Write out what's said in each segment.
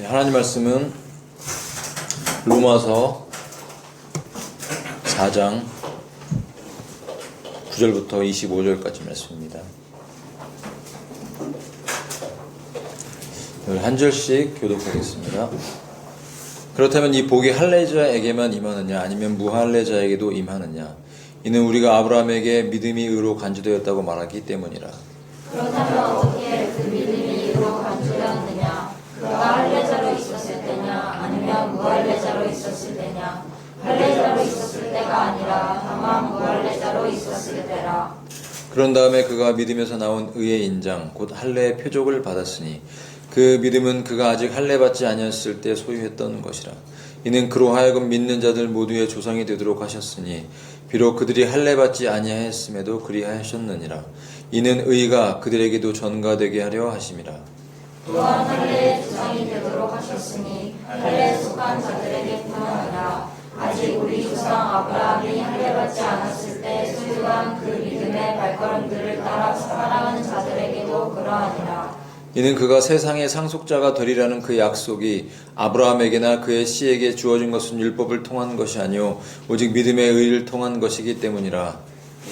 하나님 말씀은 로마서 4장 9절부터 25절까지 말씀입니다. 한 절씩 교독하겠습니다. 그렇다면 이 복이 할례자에게만 임하느냐 아니면 무할례자에게도 임하느냐? 이는 우리가 아브라함에게 믿음이 의로 간주되었다고 말하기 때문이라. 그렇다면 어떻게 그 믿음이 의로 간주되었느냐? 그가 할례자로 있었을 때냐 아니면 무할례자로 있었을 때냐? 할례자로 있었을 때가 아니라 다만 무할례자로 있었을 때라. 그런 다음에 그가 믿음에서 나온 의의 인장 곧 할례의 표적을 받았으니 그 믿음은 그가 아직 할례 받지 아니었을 때 소유했던 것이라. 이는 그로 하여금 믿는 자들 모두의 조상이 되도록 하셨으니 비록 그들이 할례 받지 아니하였음에도 그리하셨느니라. 이는 의가 그들에게도 전가되게 하려 하심이라. 또한 할례의 조상이 되도록 하셨으니 할례에 속한 자들에게뿐만 아니라 아직 우리 조상 아브라함이 할례 받지 않았을 때 소유한 그 믿음의 발걸음들을 따라 살아가는 자들에게도 그러하니라. 이는 그가 세상의 상속자가 되리라는 그 약속이 아브라함에게나 그의 씨에게 주어진 것은 율법을 통한 것이 아니요 오직 믿음의 의를 통한 것이기 때문이라.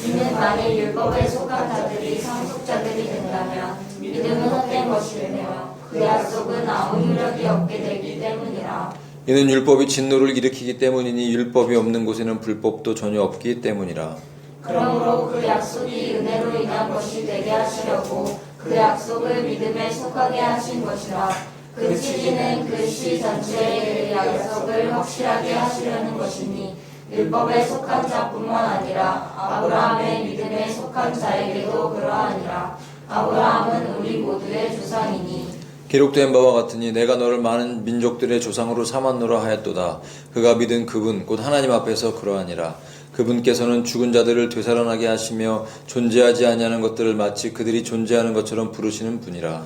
이는 만일 율법에 속한 자들이 상속자들이 된다면 믿음은 헛된 것이며 그 약속은 아무 효력이 없게 되기 때문이라. 이는 율법이 진노를 일으키기 때문이니 율법이 없는 곳에는 불법도 전혀 없기 때문이라. 그러므로 그 약속이 은혜로 인한 것이 되게 하시려고 그 약속을 믿음에 속하게 하신 것이라. 그 취지는 그 시 전체의 약속을 확실하게 하시려는 것이니 율법에 속한 자뿐만 아니라 아브라함의 믿음에 속한 자에게도 그러하니라. 아브라함은 우리 모두의 조상이니 기록된 바와 같으니 내가 너를 많은 민족들의 조상으로 삼았노라 하였도다. 그가 믿은 그분 곧 하나님 앞에서 그러하니라. 그분께서는 죽은 자들을 되살아나게 하시며 존재하지 아니하는 것들을 마치 그들이 존재하는 것처럼 부르시는 분이라.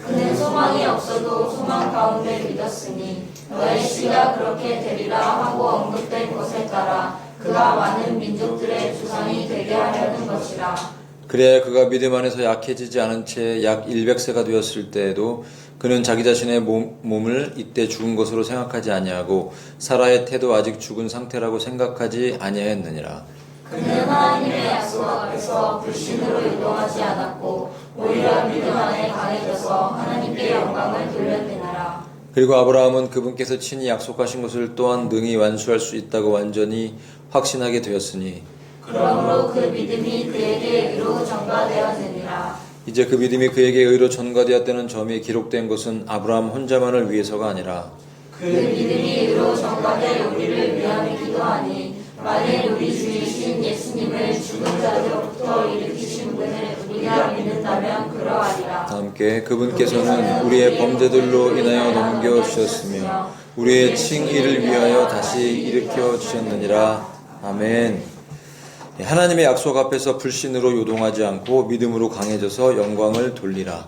그는 소망이 없어도 소망 가운데 믿었으니 너의 씨가 그렇게 되리라 하고 언급된 것에 따라 그가 많은 민족들의 조상이 되게 하려는 것이라. 그래야 그가 믿음 안에서 약해지지 않은 채 약 100세가 되었을 때에도 그는 자기 자신의 몸을 이때 죽은 것으로 생각하지 아니하고 사라의 태도 아직 죽은 상태라고 생각하지 아니하였느니라. 그는 하나님의 약속 앞에서 불신으로 유동하지 않았고 오히려 믿음 안에 강해져서 하나님께 영광을 돌렸느니라. 그리고 아브라함은 그분께서 친히 약속하신 것을 또한 능히 완수할 수 있다고 완전히 확신하게 되었으니 그러므로 그 믿음이 그에게 의로 전가되었느니라. 이제 그 믿음이 그에게 의로 전가되었다는 점이 기록된 것은 아브라함 혼자만을 위해서가 아니라 그 믿음이 의로 전가될 우리를 위함이기도 하니 만일 우리 주이신 예수님을 죽은 자들로부터 일으키신 분을 우리가 믿는다면 그러하리라. 함께 그분께서는 우리의 범죄들로 인하여 넘겨주셨으며 우리의 칭의를 위하여 다시 일으켜 주셨느니라. 아멘. 하나님의 약속 앞에서 불신으로 요동하지 않고 믿음으로 강해져서 영광을 돌리라.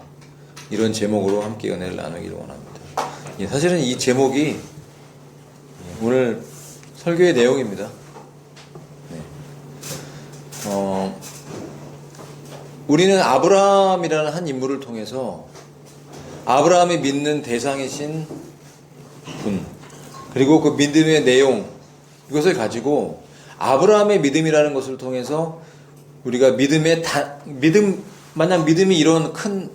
이런 제목으로 함께 은혜를 나누기를 원합니다. 사실은 이 제목이 오늘 설교의 내용입니다. 우리는 아브라함이라는 한 인물을 통해서 아브라함이 믿는 대상이신 분 그리고 그 믿음의 내용 이것을 가지고 아브라함의 믿음이라는 것을 통해서 우리가 만약 믿음이 이런 큰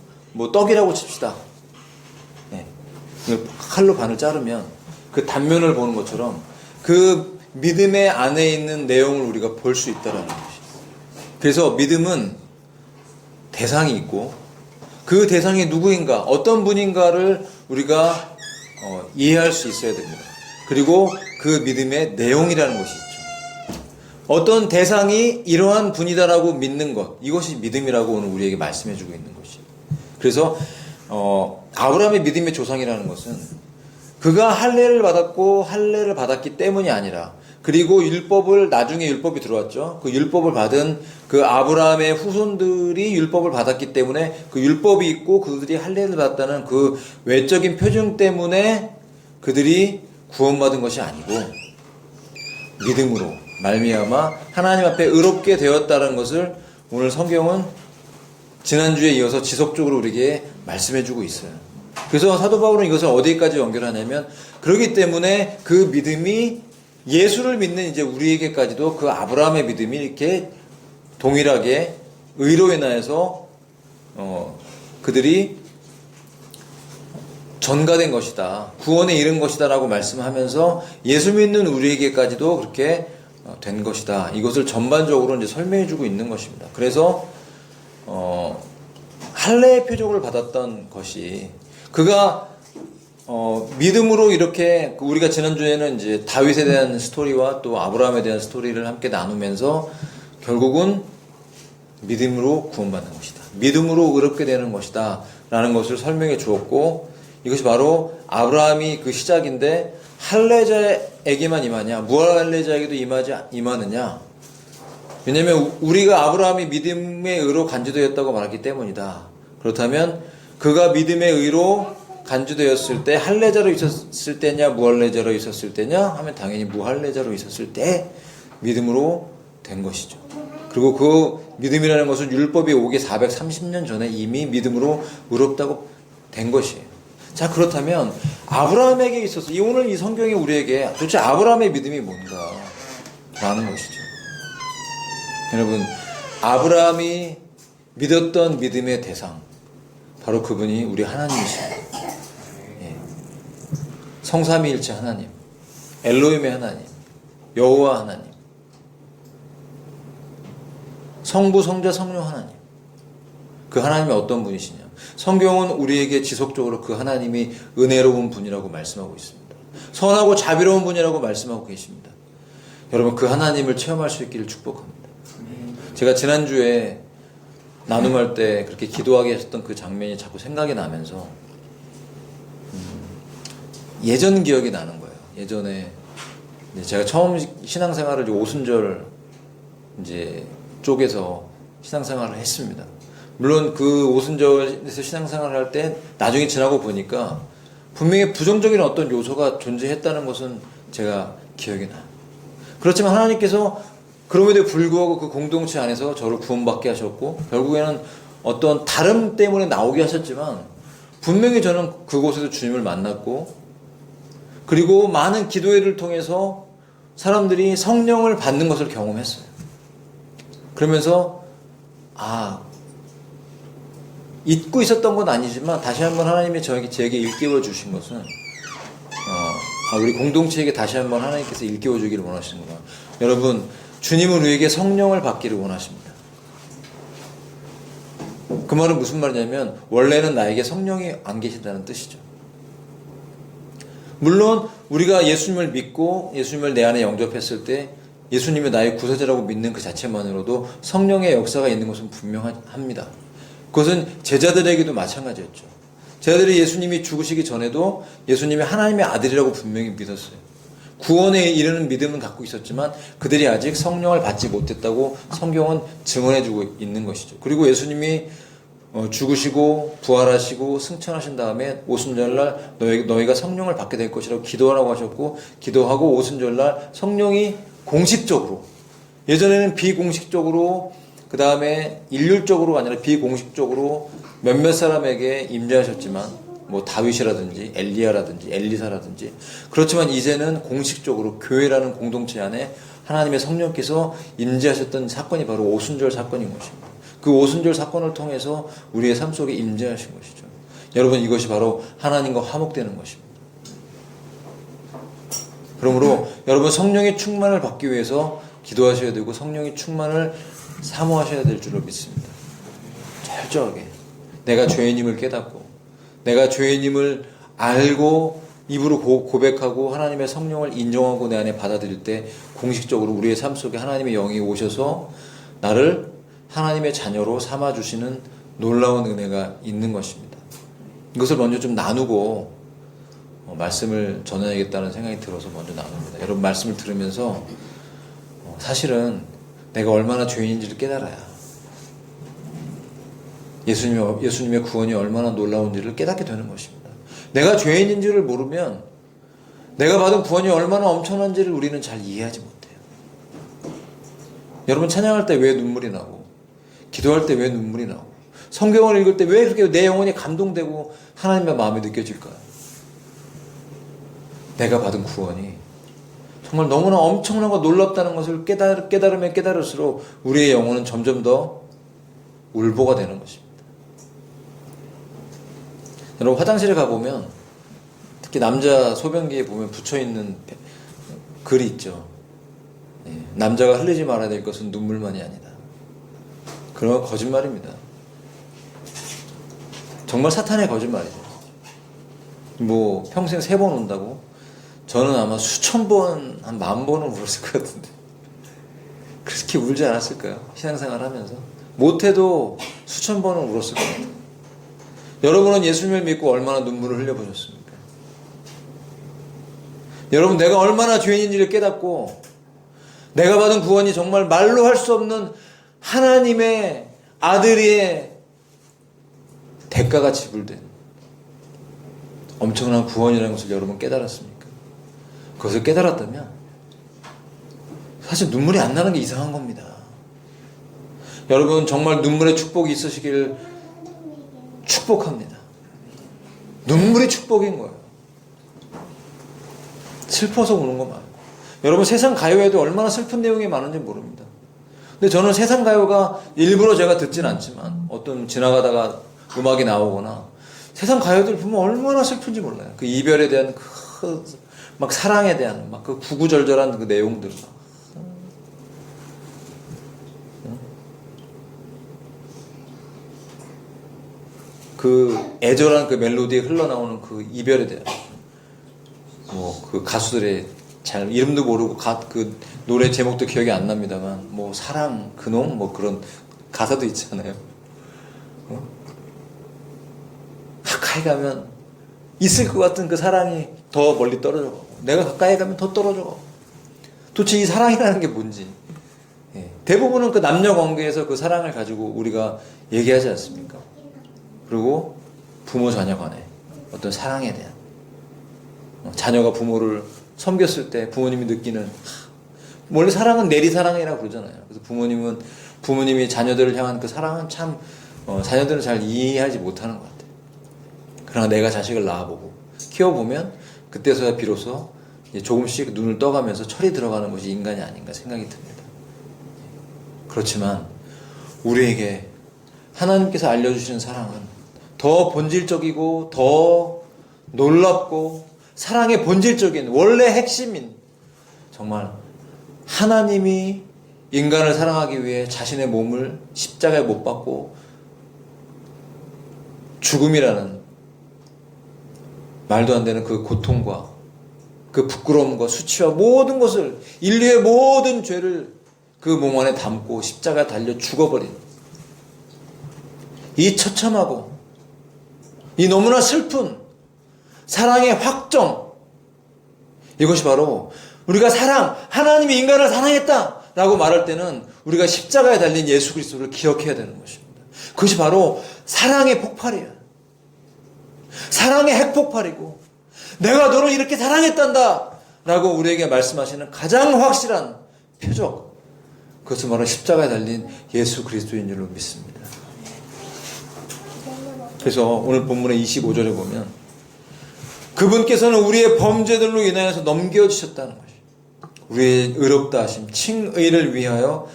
떡이라고 칩시다. 칼로 반을 자르면 그 단면을 보는 것처럼 그 믿음의 안에 있는 내용을 우리가 볼 수 있다는 것이죠. 그래서 믿음은 대상이 있고 그 대상이 누구인가, 어떤 분인가를 우리가 이해할 수 있어야 됩니다. 그리고 그 믿음의 내용이라는 것이 있죠. 어떤 대상이 이러한 분이다라고 믿는 것, 이것이 믿음이라고 오늘 우리에게 말씀해주고 있는 것이에요. 그래서 아브라함의 믿음의 조상이라는 것은 그가 할례를 받았고 할례를 받았기 때문이 아니라 그리고 나중에 율법이 들어왔죠. 그 율법을 받은 그 아브라함의 후손들이 율법을 받았기 때문에 그 율법이 있고 그들이 할례를 받았다는 그 외적인 표징 때문에 그들이 구원받은 것이 아니고 믿음으로 말미암아 하나님 앞에 의롭게 되었다는 것을 오늘 성경은 지난주에 이어서 지속적으로 우리에게 말씀해주고 있어요. 그래서 사도 바울은 이것을 어디까지 연결하냐면, 그렇기 때문에 그 믿음이 예수를 믿는 이제 우리에게까지도 그 아브라함의 믿음이 이렇게 동일하게 의로 인하여서 그들이 전가된 것이다, 구원에 이른 것이다라고 말씀하면서 예수 믿는 우리에게까지도 그렇게 된 것이다, 이것을 전반적으로 이제 설명해주고 있는 것입니다. 그래서 할례의 표적을 받았던 것이, 그가 믿음으로 이렇게, 우리가 지난주에는 이제 다윗에 대한 스토리와 또 아브라함에 대한 스토리를 함께 나누면서 결국은 믿음으로 구원받는 것이다, 믿음으로 의롭게 되는 것이다 라는 것을 설명해 주었고, 이것이 바로 아브라함이 그 시작인데, 할례자에게만 임하냐, 무할례자에게도 임하느냐. 왜냐하면 우리가 아브라함이 믿음의 의로 간주되었다고 말했기 때문이다. 그렇다면 그가 믿음의 의로 간주되었을 때 할례자로 있었을 때냐, 무할례자로 있었을 때냐 하면 당연히 무할례자로 있었을 때 믿음으로 된 것이죠. 그리고 그 믿음이라는 것은 율법이 오기 430년 전에 이미 믿음으로 의롭다고 된 것이에요. 자, 그렇다면 아브라함에게 있어서 오늘 이 성경이 우리에게 도대체 아브라함의 믿음이 뭔가 라는 것이죠. 여러분, 아브라함이 믿었던 믿음의 대상, 바로 그분이 우리 하나님이십니다. 예. 성삼위일체 하나님, 엘로힘의 하나님, 여호와 하나님, 성부, 성자, 성령 하나님. 그 하나님이 어떤 분이시냐? 성경은 우리에게 지속적으로 그 하나님이 은혜로운 분이라고 말씀하고 있습니다. 선하고 자비로운 분이라고 말씀하고 계십니다. 여러분, 그 하나님을 체험할 수 있기를 축복합니다. 제가 지난주에 나눔할 때 그렇게 기도하게 하셨던 그 장면이 자꾸 생각이 나면서 예전 기억이 나는 거예요. 예전에 제가 처음 신앙생활을 오순절 이제 쪽에서 신앙생활을 했습니다. 물론 그 오순절에서 신앙생활을 할 때 나중에 지나고 보니까 분명히 부정적인 어떤 요소가 존재했다는 것은 제가 기억이 나요. 그렇지만 하나님께서 그럼에도 불구하고 그 공동체 안에서 저를 구원받게 하셨고, 결국에는 어떤 다름 때문에 나오게 하셨지만 분명히 저는 그곳에서 주님을 만났고, 그리고 많은 기도회를 통해서 사람들이 성령을 받는 것을 경험했어요. 그러면서 잊고 있었던 건 아니지만 다시 한번 하나님이 제게 일깨워 주신 것은 우리 공동체에게 다시 한번 하나님께서 일깨워 주기를 원하시는구나. 여러분, 주님은 우리에게 성령을 받기를 원하십니다. 그 말은 무슨 말이냐면, 원래는 나에게 성령이 안 계신다는 뜻이죠. 물론 우리가 예수님을 믿고 예수님을 내 안에 영접했을 때 예수님이 나의 구세주라고 믿는 그 자체만으로도 성령의 역사가 있는 것은 분명합니다. 그것은 제자들에게도 마찬가지였죠. 제자들이 예수님이 죽으시기 전에도 예수님이 하나님의 아들이라고 분명히 믿었어요. 구원에 이르는 믿음은 갖고 있었지만 그들이 아직 성령을 받지 못했다고 성경은 증언해주고 있는 것이죠. 그리고 예수님이 죽으시고 부활하시고 승천하신 다음에 오순절날 너희가 성령을 받게 될 것이라고 기도하라고 하셨고, 기도하고 오순절날 성령이 공식적으로, 예전에는 비공식적으로, 그 다음에 일률적으로가 아니라 비공식적으로 몇몇 사람에게 임재하셨지만, 뭐 다윗이라든지 엘리야라든지 엘리사라든지, 그렇지만 이제는 공식적으로 교회라는 공동체 안에 하나님의 성령께서 임재하셨던 사건이 바로 오순절 사건인 것입니다. 그 오순절 사건을 통해서 우리의 삶 속에 임재하신 것이죠. 여러분, 이것이 바로 하나님과 화목되는 것입니다. 그러므로 여러분, 성령의 충만을 받기 위해서 기도하셔야 되고 성령의 충만을 사모하셔야 될 줄로 믿습니다. 철저하게 내가 죄인임을 깨닫고 내가 죄인임을 알고 입으로 고백하고 하나님의 성령을 인정하고 내 안에 받아들일 때 공식적으로 우리의 삶 속에 하나님의 영이 오셔서 나를 하나님의 자녀로 삼아주시는 놀라운 은혜가 있는 것입니다. 이것을 먼저 좀 나누고 말씀을 전해야겠다는 생각이 들어서 먼저 나눕니다. 여러분, 말씀을 들으면서 사실은 내가 얼마나 죄인인지를 깨달아야 예수님의 구원이 얼마나 놀라운지를 깨닫게 되는 것입니다. 내가 죄인인지를 모르면 내가 받은 구원이 얼마나 엄청난지를 우리는 잘 이해하지 못해요. 여러분, 찬양할 때 왜 눈물이 나고, 기도할 때 왜 눈물이 나고, 성경을 읽을 때 왜 그렇게 내 영혼이 감동되고 하나님의 마음이 느껴질까요? 내가 받은 구원이 정말 너무나 엄청나고 놀랍다는 것을 깨달으면 깨달을수록 우리의 영혼은 점점 더 울보가 되는 것입니다. 여러분, 화장실에 가보면 특히 남자 소변기에 보면 붙여있는 글이 있죠. 남자가 흘리지 말아야 될 것은 눈물만이 아니다. 그런 건 거짓말입니다. 정말 사탄의 거짓말이죠. 뭐 평생 3번 온다고? 저는 아마 수천 번, 한 10,000번은 울었을 것 같은데 그렇게 울지 않았을까요? 신앙생활 하면서 못해도 수천 번은 울었을 것 같아요. 여러분은 예수님을 믿고 얼마나 눈물을 흘려보셨습니까? 여러분, 내가 얼마나 죄인인지를 깨닫고 내가 받은 구원이 정말 말로 할 수 없는 하나님의 아들의 대가가 지불된 엄청난 구원이라는 것을 여러분 깨달았습니까? 그것을 깨달았다면 사실 눈물이 안 나는 게 이상한 겁니다. 여러분, 정말 눈물의 축복이 있으시길 축복합니다. 눈물이 축복인 거예요. 슬퍼서 우는 거 말고. 여러분, 세상 가요에도 얼마나 슬픈 내용이 많은지 모릅니다. 근데 저는 세상 가요가 일부러 제가 듣진 않지만 어떤 지나가다가 음악이 나오거나 세상 가요들 보면 얼마나 슬픈지 몰라요. 그 이별에 대한 막 사랑에 대한 막 그 구구절절한 그 내용들 막. 그 애절한 그 멜로디에 흘러나오는 그 이별에 대한 뭐 그 가수들의 잘 이름도 모르고 그 노래 제목도 기억이 안 납니다만 뭐 사랑 근홍 뭐 그런 가사도 있잖아요. 가까이 가면 있을 것 같은 그 사랑이 더 멀리 떨어져 가고 내가 가까이 가면 더 떨어져 가고 도대체 이 사랑이라는 게 뭔지. 대부분은 그 남녀 관계에서 그 사랑을 가지고 우리가 얘기하지 않습니까? 그리고 부모 자녀 간에 어떤 사랑에 대한 자녀가 부모를 섬겼을 때 부모님이 느끼는 원래 사랑은 내리사랑이라고 그러잖아요. 그래서 부모님이 자녀들을 향한 그 사랑은 참 자녀들은 잘 이해하지 못하는 것 같아요. 그러나 내가 자식을 낳아보고 키워보면 그때서야 비로소 조금씩 눈을 떠가면서 철이 들어가는 것이 인간이 아닌가 생각이 듭니다. 그렇지만 우리에게 하나님께서 알려주시는 사랑은 더 본질적이고 더 놀랍고 사랑의 본질적인 원래 핵심인 정말 하나님이 인간을 사랑하기 위해 자신의 몸을 십자가에 못 박고 죽음이라는 말도 안 되는 그 고통과 그 부끄러움과 수치와 모든 것을 인류의 모든 죄를 그 몸 안에 담고 십자가에 달려 죽어버린 이 처참하고 이 너무나 슬픈 사랑의 확정, 이것이 바로 우리가 하나님이 인간을 사랑했다라고 말할 때는 우리가 십자가에 달린 예수 그리스도를 기억해야 되는 것입니다. 그것이 바로 사랑의 폭발이야. 사랑의 핵폭발이고 내가 너를 이렇게 사랑했단다 라고 우리에게 말씀하시는 가장 확실한 표적, 그것은 바로 십자가에 달린 예수 그리스도인 줄로 믿습니다. 그래서 오늘 본문의 25절에 보면 그분께서는 우리의 범죄들로 인하여서 넘겨주셨다는 것이 우리의 의롭다 하심 칭의를 위하여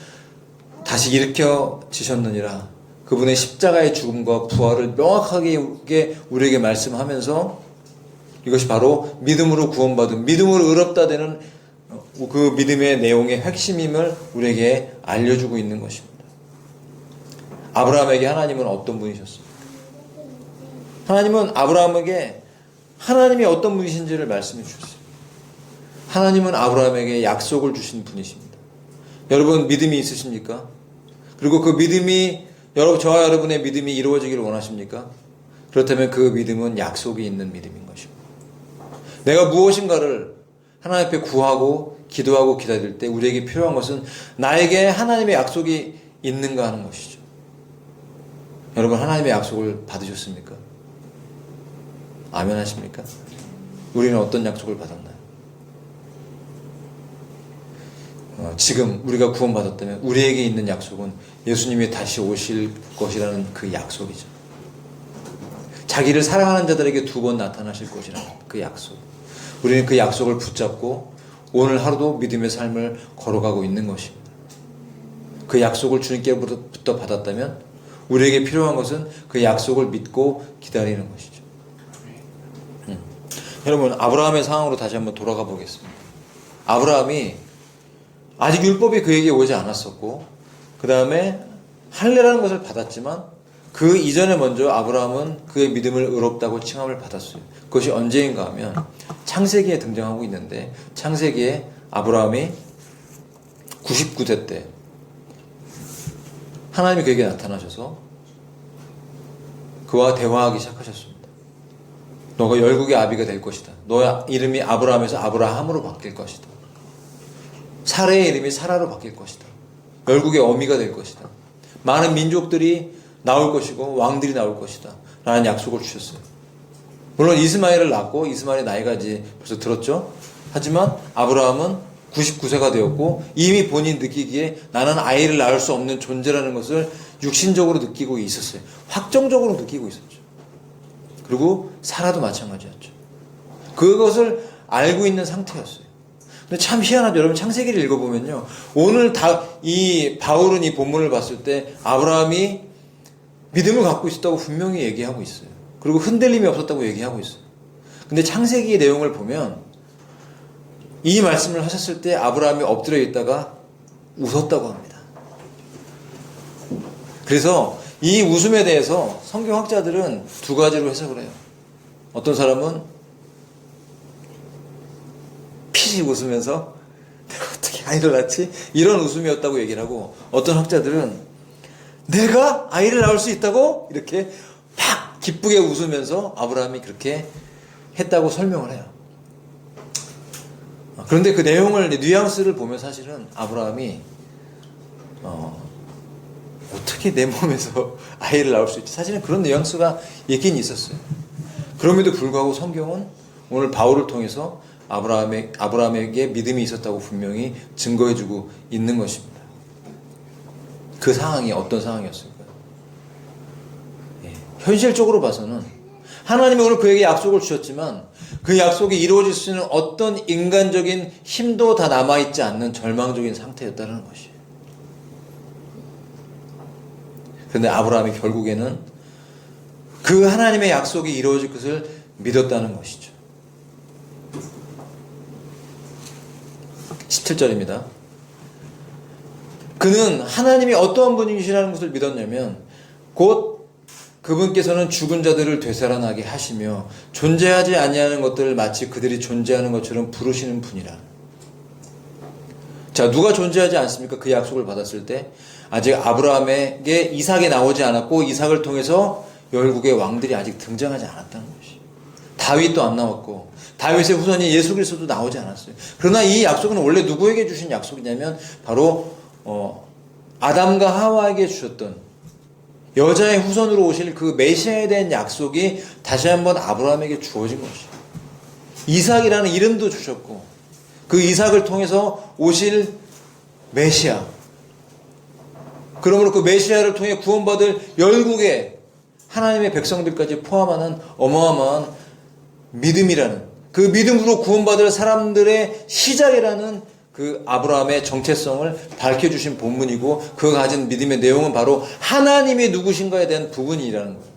다시 일으켜지셨느니라. 그분의 십자가의 죽음과 부활을 명확하게 우리에게 말씀하면서 이것이 바로 믿음으로 구원받은 믿음으로 의롭다 되는 그 믿음의 내용의 핵심임을 우리에게 알려주고 있는 것입니다. 아브라함에게 하나님은 어떤 분이셨습니까? 하나님은 아브라함에게 하나님이 어떤 분이신지를 말씀해 주셨어요. 하나님은 아브라함에게 약속을 주신 분이십니다. 여러분 믿음이 있으십니까? 그리고 그 믿음이 저와 여러분의 믿음이 이루어지기를 원하십니까? 그렇다면 그 믿음은 약속이 있는 믿음인 것입니다. 내가 무엇인가를 하나님 앞에 구하고 기도하고 기다릴 때 우리에게 필요한 것은 나에게 하나님의 약속이 있는가 하는 것이죠. 여러분 하나님의 약속을 받으셨습니까? 아멘 하십니까? 우리는 어떤 약속을 받았나요? 지금 우리가 구원받았다면 우리에게 있는 약속은 예수님이 다시 오실 것이라는 그 약속이죠. 자기를 사랑하는 자들에게 2번 나타나실 것이라는 그 약속. 우리는 그 약속을 붙잡고 오늘 하루도 믿음의 삶을 걸어가고 있는 것입니다. 그 약속을 주님께로부터 받았다면 우리에게 필요한 것은 그 약속을 믿고 기다리는 것이죠. 여러분, 아브라함의 상황으로 다시 한번 돌아가 보겠습니다. 아브라함이 아직 율법이 그에게 오지 않았었고, 그 다음에 할례라는 것을 받았지만 그 이전에 먼저 아브라함은 그의 믿음을 의롭다고 칭함을 받았어요. 그것이 언제인가 하면 창세기에 등장하고 있는데, 창세기에 아브라함이 99세 때 하나님이 그에게 나타나셔서 그와 대화하기 시작하셨습니다. 너가 열국의 아비가 될 것이다. 너의 이름이 아브라함에서 아브라함으로 바뀔 것이다. 사라의 이름이 사라로 바뀔 것이다. 열국의 어미가 될 것이다. 많은 민족들이 나올 것이고 왕들이 나올 것이다. 라는 약속을 주셨어요. 물론 이스마엘을 낳고 이스마엘의 나이가 이제 벌써 들었죠. 하지만 아브라함은 99세가 되었고 이미 본인이 느끼기에 나는 아이를 낳을 수 없는 존재라는 것을 육신적으로 느끼고 있었어요. 확정적으로 느끼고 있었죠. 그리고 사라도 마찬가지였죠. 그것을 알고 있는 상태였어요. 근데 참 희한하죠. 여러분, 창세기를 읽어보면요, 오늘 이 바울은 이 본문을 봤을 때 아브라함이 믿음을 갖고 있었다고 분명히 얘기하고 있어요. 그리고 흔들림이 없었다고 얘기하고 있어요. 근데 창세기의 내용을 보면 이 말씀을 하셨을 때 아브라함이 엎드려 있다가 웃었다고 합니다. 그래서 이 웃음에 대해서 성경학자들은 2가지로 해석을 해요. 어떤 사람은 피식 웃으면서 내가 어떻게 아이를 낳지? 이런 웃음이었다고 얘기를 하고, 어떤 학자들은 내가 아이를 낳을 수 있다고? 이렇게 팍 기쁘게 웃으면서 아브라함이 그렇게 했다고 설명을 해요. 그런데 그 내용을, 뉘앙스를 보면 사실은 아브라함이 어떻게 내 몸에서 아이를 낳을 수 있지? 사실은 그런 뉘앙스가 있긴 있었어요. 그럼에도 불구하고 성경은 오늘 바울을 통해서 아브라함에게 믿음이 있었다고 분명히 증거해주고 있는 것입니다. 그 상황이 어떤 상황이었을까요? 현실적으로 봐서는 하나님이 오늘 그에게 약속을 주셨지만 그 약속이 이루어질 수 있는 어떤 인간적인 힘도 다 남아있지 않는 절망적인 상태였다는 것이에요. 그런데 아브라함이 결국에는 그 하나님의 약속이 이루어질 것을 믿었다는 것이죠. 17절입니다. 그는 하나님이 어떠한 분이시라는 것을 믿었냐면 곧 그분께서는 죽은 자들을 되살아나게 하시며 존재하지 아니하는 것들을 마치 그들이 존재하는 것처럼 부르시는 분이라. 자, 누가 존재하지 않습니까? 그 약속을 받았을 때 아직 아브라함에게 이삭이 나오지 않았고 이삭을 통해서 열국의 왕들이 아직 등장하지 않았다는 것이. 다윗도 안 나왔고 다윗의 후손이 예수 그리스도도 나오지 않았어요. 그러나 이 약속은 원래 누구에게 주신 약속이냐면 바로 아담과 하와에게 주셨던 여자의 후손으로 오실 그 메시아에 대한 약속이 다시 한번 아브라함에게 주어진 것이에요. 이삭이라는 이름도 주셨고 그 이삭을 통해서 오실 메시아, 그러므로 그 메시아를 통해 구원받을 열국의 하나님의 백성들까지 포함하는 어마어마한 믿음이라는, 그 믿음으로 구원받을 사람들의 시작이라는 그 아브라함의 정체성을 밝혀주신 본문이고, 그가 가진 믿음의 내용은 바로 하나님이 누구신가에 대한 부분이라는 거예요.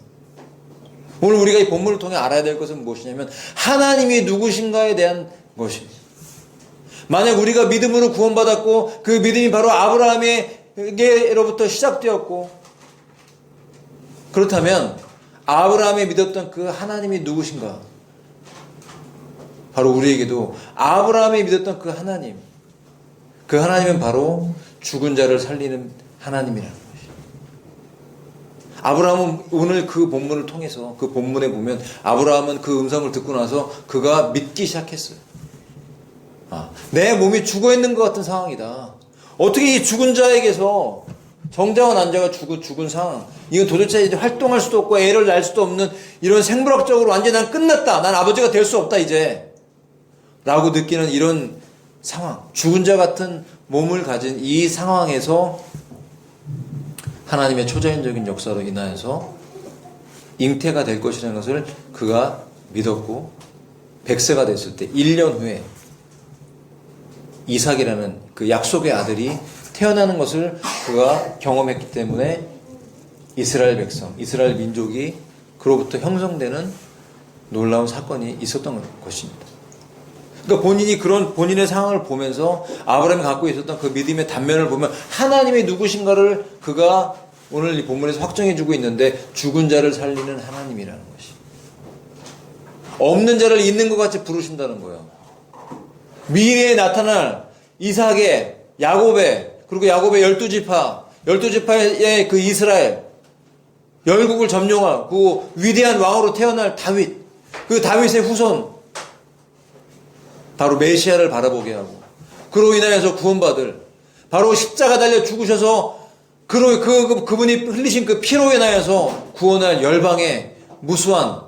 오늘 우리가 이 본문을 통해 알아야 될 것은 무엇이냐면 하나님이 누구신가에 대한 것입니다. 만약 우리가 믿음으로 구원받았고 그 믿음이 바로 아브라함에게로부터 시작되었고, 그렇다면 아브라함이 믿었던 그 하나님이 누구신가? 바로 우리에게도 아브라함이 믿었던 그 하나님, 그 하나님은 바로 죽은 자를 살리는 하나님이라는 것이죠. 아브라함은 오늘 그 본문을 통해서, 그 본문에 보면 아브라함은 그 음성을 듣고 나서 그가 믿기 시작했어요. 내 몸이 죽어있는 것 같은 상황이다. 어떻게 이 죽은 자에게서, 정자와 난자가 죽은 상황, 이건 도대체 이제 활동할 수도 없고 애를 낳을 수도 없는 이런 생물학적으로 완전히 난 끝났다, 난 아버지가 될 수 없다 이제 라고 느끼는 이런 상황, 죽은 자 같은 몸을 가진 이 상황에서 하나님의 초자연적인 역사로 인하여서 잉태가 될 것이라는 것을 그가 믿었고 100세가 됐을 때 1년 후에 이삭이라는 그 약속의 아들이 태어나는 것을 그가 경험했기 때문에 이스라엘 백성, 이스라엘 민족이 그로부터 형성되는 놀라운 사건이 있었던 것입니다. 그러니까 본인이 그런 본인의 상황을 보면서 아브라함이 갖고 있었던 그 믿음의 단면을 보면 하나님이 누구신가를 그가 오늘 이 본문에서 확정해 주고 있는데 죽은 자를 살리는 하나님이라는 것이. 없는 자를 있는 것 같이 부르신다는 거예요. 미래에 나타날 이삭의, 야곱의, 그리고 야곱의 12지파, 12지파의 그 이스라엘, 열국을 점령할 그 위대한 왕으로 태어날 다윗, 그 다윗의 후손, 바로 메시아를 바라보게 하고 그로 인하여서 구원받을 바로 십자가 달려 죽으셔서 그분이 흘리신 그 피로 인하여서 구원할 열방의 무수한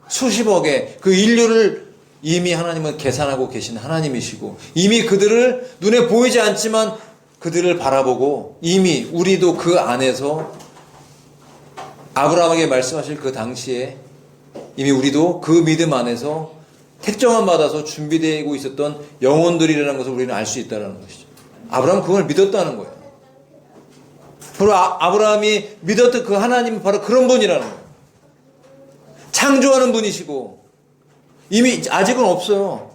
수십억의 그 인류를 이미 하나님은 계산하고 계신 하나님이시고 이미 그들을 눈에 보이지 않지만 그들을 바라보고 이미 우리도 그 안에서 아브라함에게 말씀하실 그 당시에 이미 우리도 그 믿음 안에서 택정함 받아서 준비되고 있었던 영혼들이라는 것을 우리는 알 수 있다는 것이죠. 아브라함은 그걸 믿었다는 거예요. 바로 아브라함이 믿었던 그 하나님은 바로 그런 분이라는 거예요. 창조하는 분이시고 이미 아직은 없어요.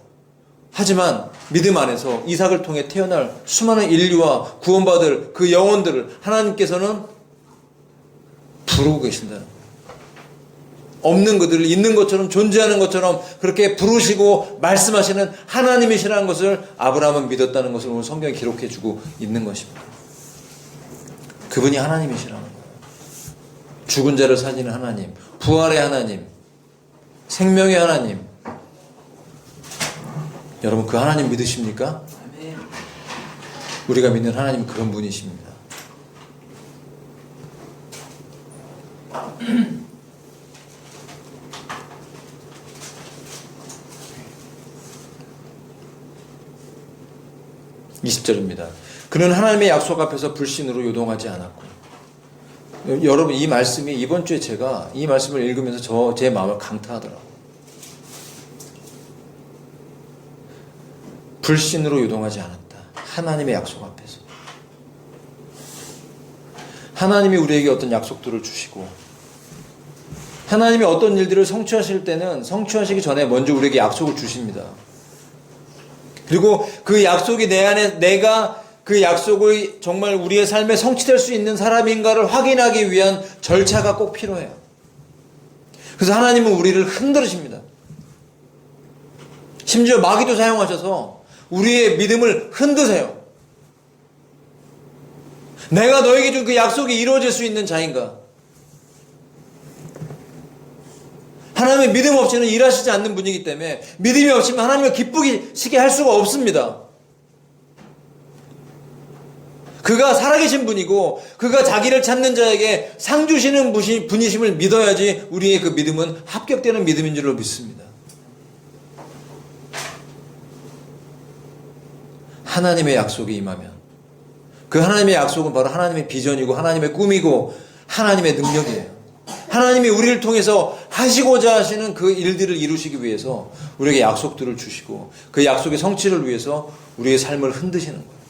하지만 믿음 안에서 이삭을 통해 태어날 수많은 인류와 구원받을 그 영혼들을 하나님께서는 부르고 계신다는 거예요. 없는 그들을 있는 것처럼 존재하는 것처럼 그렇게 부르시고 말씀하시는 하나님이시라는 것을 아브라함은 믿었다는 것을 오늘 성경에 기록해 주고 있는 것입니다. 그분이 하나님이시라는 거예요. 죽은 자를 살리는 하나님, 부활의 하나님, 생명의 하나님. 여러분 그 하나님 믿으십니까? 우리가 믿는 하나님은 그런 분이십니다. (20절입니다) 그는 하나님의 약속 앞에서 불신으로 요동하지 않았고. 여러분 이 말씀이 이번 주에 제가 이 말씀을 읽으면서 제 마음을 강타하더라고요. 불신으로 요동하지 않았다. 하나님의 약속 앞에서. 하나님이 우리에게 어떤 약속들을 주시고 하나님이 어떤 일들을 성취하실 때는 성취하시기 전에 먼저 우리에게 약속을 주십니다. 그리고 그 약속이 내 안에 내가 그 약속을 정말 우리의 삶에 성취될 수 있는 사람인가를 확인하기 위한 절차가 꼭 필요해요. 그래서 하나님은 우리를 흔들으십니다. 심지어 마귀도 사용하셔서 우리의 믿음을 흔드세요. 내가 너에게 준 그 약속이 이루어질 수 있는 자인가? 하나님의 믿음 없이는 일하시지 않는 분이기 때문에 믿음이 없으면 하나님을 기쁘시게 할 수가 없습니다. 그가 살아계신 분이고 그가 자기를 찾는 자에게 상 주시는 분이심을 믿어야지 우리의 그 믿음은 합격되는 믿음인 줄로 믿습니다. 하나님의 약속이 임하면 그 하나님의 약속은 바로 하나님의 비전이고 하나님의 꿈이고 하나님의 능력이에요. 하나님이 우리를 통해서 하시고자 하시는 그 일들을 이루시기 위해서 우리에게 약속들을 주시고 그 약속의 성취를 위해서 우리의 삶을 흔드시는 거예요.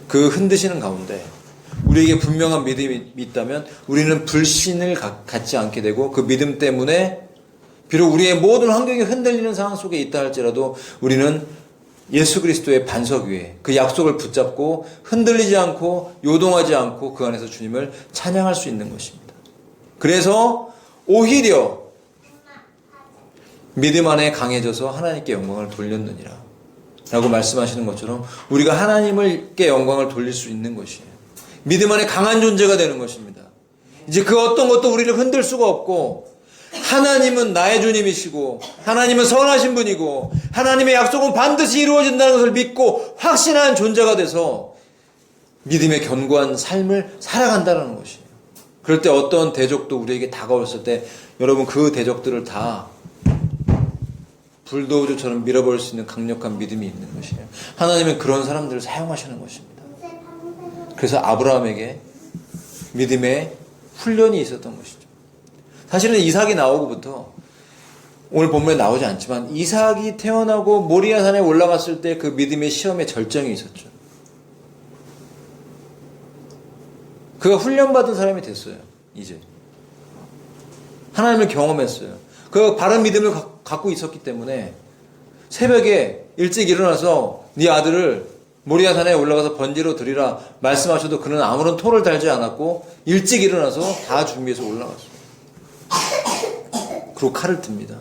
그 흔드시는 가운데 우리에게 분명한 믿음이 있다면 우리는 불신을 갖지 않게 되고 그 믿음 때문에 비록 우리의 모든 환경이 흔들리는 상황 속에 있다 할지라도 우리는 예수 그리스도의 반석 위에 그 약속을 붙잡고 흔들리지 않고 요동하지 않고 그 안에서 주님을 찬양할 수 있는 것입니다. 그래서 오히려 믿음 안에 강해져서 하나님께 영광을 돌렸느니라 라고 말씀하시는 것처럼 우리가 하나님께 영광을 돌릴 수 있는 것이에요. 믿음 안에 강한 존재가 되는 것입니다. 이제 그 어떤 것도 우리를 흔들 수가 없고 하나님은 나의 주님이시고 하나님은 선하신 분이고 하나님의 약속은 반드시 이루어진다는 것을 믿고 확신한 존재가 돼서 믿음의 견고한 삶을 살아간다는 것이에요. 그럴 때 어떤 대적도 우리에게 다가왔을 때 여러분 그 대적들을 다 불도저처럼 밀어버릴 수 있는 강력한 믿음이 있는 것이에요. 하나님은 그런 사람들을 사용하시는 것입니다. 그래서 아브라함에게 믿음의 훈련이 있었던 것이죠. 사실은 이삭이 나오고부터 오늘 본문에 나오지 않지만 이삭이 태어나고 모리아산에 올라갔을 때 그 믿음의 시험의 절정이 있었죠. 그가 훈련받은 사람이 됐어요. 이제 하나님을 경험했어요. 그 바른 믿음을 갖고 있었기 때문에 새벽에 일찍 일어나서 네 아들을 모리아산에 올라가서 번제로 드리라 말씀하셔도 그는 아무런 토를 달지 않았고 일찍 일어나서 다 준비해서 올라갔어요. 그리고 칼을 듭니다.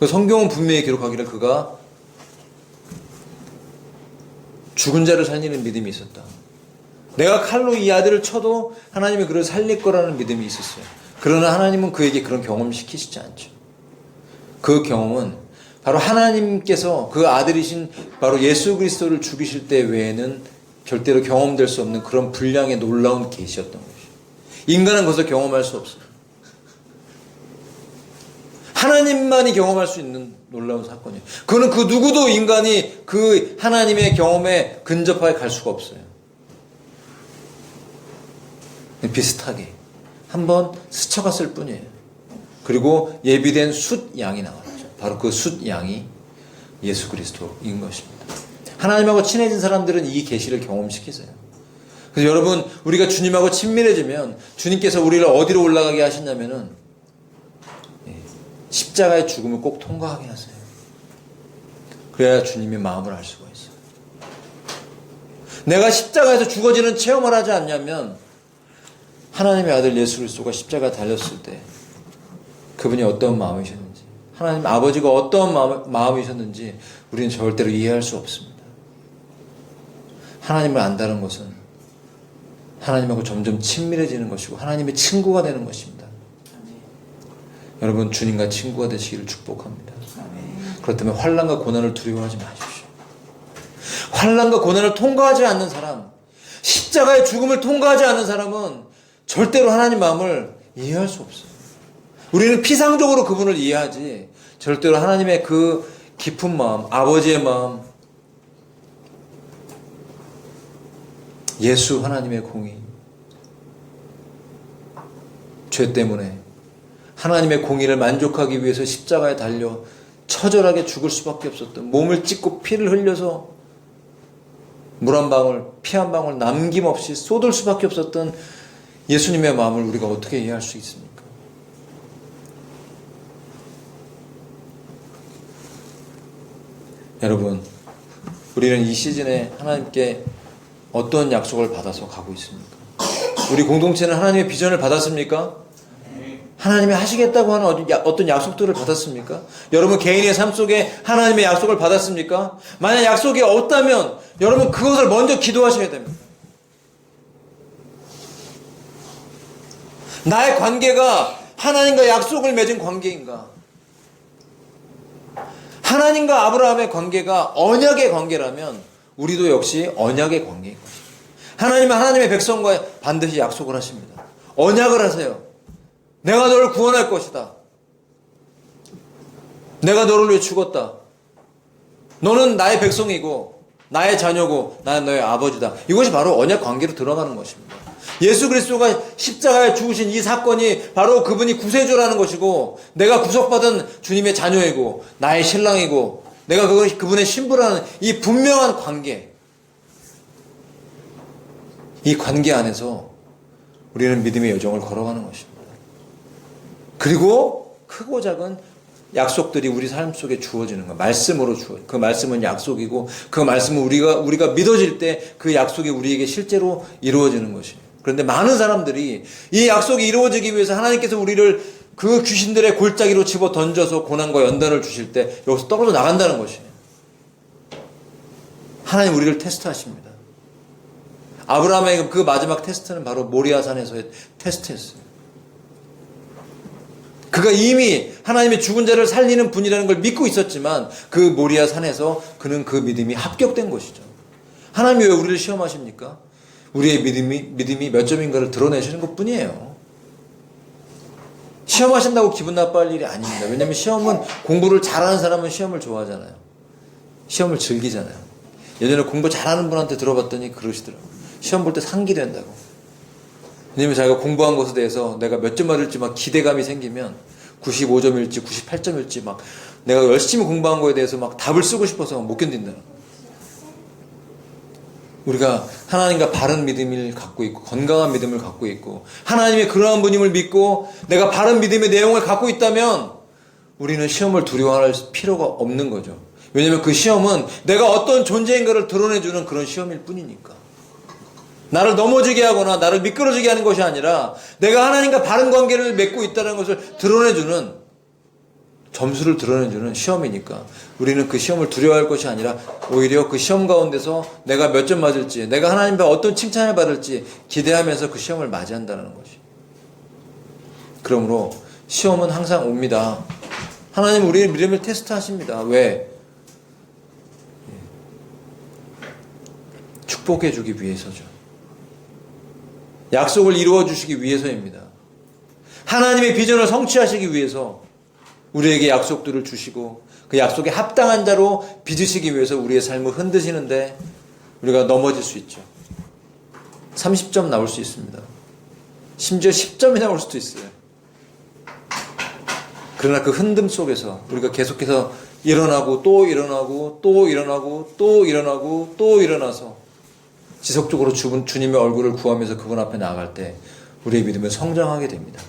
성경은 분명히 기록하기를 그가 죽은 자를 살리는 믿음이 있었다. 내가 칼로 이 아들을 쳐도 하나님이 그를 살릴 거라는 믿음이 있었어요. 그러나 하나님은 그에게 그런 경험을 시키시지 않죠. 그 경험은 바로 하나님께서 그 아들이신 바로 예수 그리스도를 죽이실 때 외에는 절대로 경험될 수 없는 그런 분량의 놀라운 계시였던 것이죠. 인간은 그것을 경험할 수 없어요. 하나님만이 경험할 수 있는 놀라운 사건이에요. 그거는 그 누구도 인간이 그 하나님의 경험에 근접하게 갈 수가 없어요. 비슷하게 한번 스쳐갔을 뿐이에요. 그리고 예비된 숫 양이 나왔죠. 바로 그 숫 양이 예수 그리스도인 것입니다. 하나님하고 친해진 사람들은 이 계시를 경험시키세요. 그래서 여러분, 우리가 주님하고 친밀해지면 주님께서 우리를 어디로 올라가게 하시냐면은 십자가의 죽음을 꼭 통과하게 하세요. 그래야 주님의 마음을 알 수가 있어요. 내가 십자가에서 죽어지는 체험을 하지 않냐면 하나님의 아들 예수 그리스도가 십자가에 달렸을 때 그분이 어떤 마음이셨는지, 하나님 아버지가 어떤 마음이셨는지 우리는 절대로 이해할 수 없습니다. 하나님을 안다는 것은 하나님하고 점점 친밀해지는 것이고 하나님의 친구가 되는 것입니다. 여러분, 주님과 친구가 되시기를 축복합니다. 그렇다면 환난과 고난을 두려워하지 마십시오. 환난과 고난을 통과하지 않는 사람, 십자가의 죽음을 통과하지 않는 사람은 절대로 하나님 마음을 이해할 수 없어요. 우리는 피상적으로 그분을 이해하지 절대로 하나님의 그 깊은 마음, 아버지의 마음, 예수 하나님의 공의, 죄 때문에 하나님의 공의를 만족하기 위해서 십자가에 달려 처절하게 죽을 수밖에 없었던, 몸을 찢고 피를 흘려서 물 한 방울, 피 한 방울 남김없이 쏟을 수밖에 없었던 예수님의 마음을 우리가 어떻게 이해할 수 있습니까? 여러분, 우리는 이 시즌에 하나님께 어떤 약속을 받아서 가고 있습니까? 우리 공동체는 하나님의 비전을 받았습니까? 하나님이 하시겠다고 하는 어떤 약속들을 받았습니까? 여러분 개인의 삶 속에 하나님의 약속을 받았습니까? 만약 약속이 없다면 여러분 그것을 먼저 기도하셔야 됩니다. 나의 관계가 하나님과 약속을 맺은 관계인가? 하나님과 아브라함의 관계가 언약의 관계라면 우리도 역시 언약의 관계인 것입니다. 하나님은 하나님의 백성과 반드시 약속을 하십니다. 언약을 하세요. 내가 너를 구원할 것이다. 내가 너를 위해 죽었다. 너는 나의 백성이고 나의 자녀고 나는 너의 아버지다. 이것이 바로 언약 관계로 들어가는 것입니다. 예수 그리스도가 십자가에 죽으신 이 사건이 바로 그분이 구세주라는 것이고 내가 구속받은 주님의 자녀이고 나의 신랑이고 내가 그분의 신부라는 이 분명한 관계, 이 관계 안에서 우리는 믿음의 여정을 걸어가는 것입니다. 그리고 크고 작은 약속들이 우리 삶 속에 주어지는 것, 말씀으로 주어져요. 그 말씀은 약속이고 그 말씀은 우리가 믿어질 때 그 약속이 우리에게 실제로 이루어지는 것이에요. 그런데 많은 사람들이 이 약속이 이루어지기 위해서 하나님께서 우리를 그 귀신들의 골짜기로 집어 던져서 고난과 연단을 주실 때 여기서 떨어져 나간다는 것이에요. 하나님 우리를 테스트하십니다. 아브라함의 그 마지막 테스트는 바로 모리아산에서의 테스트였어요. 그가 이미 하나님의 죽은 자를 살리는 분이라는 걸 믿고 있었지만 그 모리아 산에서 그는 그 믿음이 합격된 것이죠. 하나님이 왜 우리를 시험하십니까? 우리의 믿음이 몇 점인가를 드러내시는 것뿐이에요. 시험하신다고 기분 나빠할 일이 아닙니다. 왜냐하면 시험은, 공부를 잘하는 사람은 시험을 좋아하잖아요. 시험을 즐기잖아요. 예전에 공부 잘하는 분한테 들어봤더니 그러시더라고요. 시험 볼 때 상기된다고. 왜냐면 자기가 공부한 것에 대해서 내가 몇 점 맞을지 막 기대감이 생기면 95점일지 98점일지 막 내가 열심히 공부한 거에 대해서 막 답을 쓰고 싶어서 못 견딘다는 거예요. 우리가 하나님과 바른 믿음을 갖고 있고 건강한 믿음을 갖고 있고 하나님의 그러한 분임을 믿고 내가 바른 믿음의 내용을 갖고 있다면 우리는 시험을 두려워할 필요가 없는 거죠. 왜냐하면 그 시험은 내가 어떤 존재인가를 드러내주는 그런 시험일 뿐이니까. 나를 넘어지게 하거나 나를 미끄러지게 하는 것이 아니라 내가 하나님과 바른 관계를 맺고 있다는 것을 드러내주는, 점수를 드러내주는 시험이니까 우리는 그 시험을 두려워할 것이 아니라 오히려 그 시험 가운데서 내가 몇 점 맞을지, 내가 하나님과 어떤 칭찬을 받을지 기대하면서 그 시험을 맞이한다는 것이. 그러므로 시험은 항상 옵니다. 하나님 우리의 믿음을 테스트하십니다. 왜? 축복해 주기 위해서죠. 약속을 이루어 주시기 위해서입니다. 하나님의 비전을 성취하시기 위해서 우리에게 약속들을 주시고 그 약속에 합당한 자로 빚으시기 위해서 우리의 삶을 흔드시는데 우리가 넘어질 수 있죠. 30점 나올 수 있습니다. 심지어 10점이 나올 수도 있어요. 그러나 그 흔듦 속에서 우리가 계속해서 일어나고 또 일어나고 또 일어나고 또 일어나고 또 일어나서 지속적으로 주님의 얼굴을 구하면서 그분 앞에 나아갈 때 우리의 믿음은 성장하게 됩니다.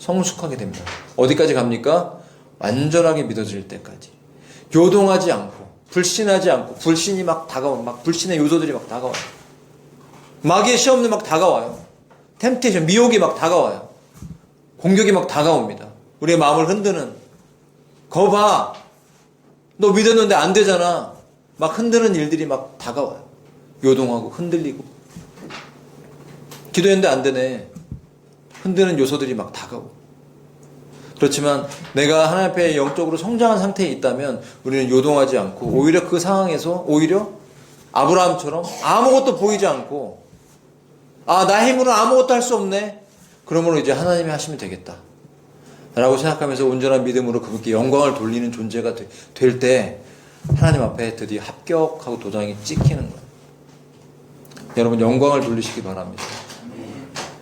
성숙하게 됩니다. 어디까지 갑니까? 완전하게 믿어질 때까지. 요동하지 않고 불신하지 않고, 불신이 막 다가오고 막 불신의 요소들이 막 다가와요. 마귀의 시험도 막 다가와요. 템테이션, 미혹이 막 다가와요. 공격이 막 다가옵니다. 우리의 마음을 흔드는, 거 봐, 너 믿었는데 안 되잖아, 막 흔드는 일들이 막 다가와요. 요동하고 흔들리고, 기도했는데 안 되네, 흔드는 요소들이 막 다가오고. 그렇지만 내가 하나님 앞에 영적으로 성장한 상태에 있다면 우리는 요동하지 않고 오히려 그 상황에서 오히려 아브라함처럼 아무것도 보이지 않고, 아, 나 힘으로는 아무것도 할 수 없네, 그러므로 이제 하나님이 하시면 되겠다 라고 생각하면서 온전한 믿음으로 그분께 영광을 돌리는 존재가 될 때 하나님 앞에 드디어 합격하고 도장이 찍히는 거예요. 여러분, 영광을 돌리시기 바랍니다.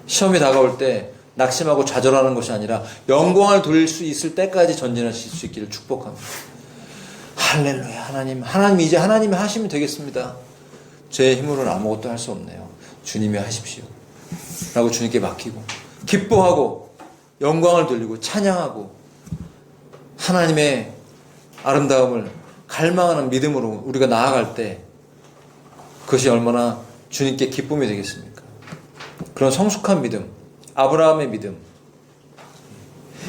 시험이 다가올 때 낙심하고 좌절하는 것이 아니라 영광을 돌릴 수 있을 때까지 전진하실 수 있기를 축복합니다. 할렐루야. 하나님 이제 하나님이 하시면 되겠습니다. 제 힘으로는 아무것도 할 수 없네요. 주님이 하십시오 라고 주님께 맡기고 기뻐하고 영광을 돌리고 찬양하고 하나님의 아름다움을 갈망하는 믿음으로 우리가 나아갈 때 그것이 얼마나 주님께 기쁨이 되겠습니까? 그런 성숙한 믿음, 아브라함의 믿음,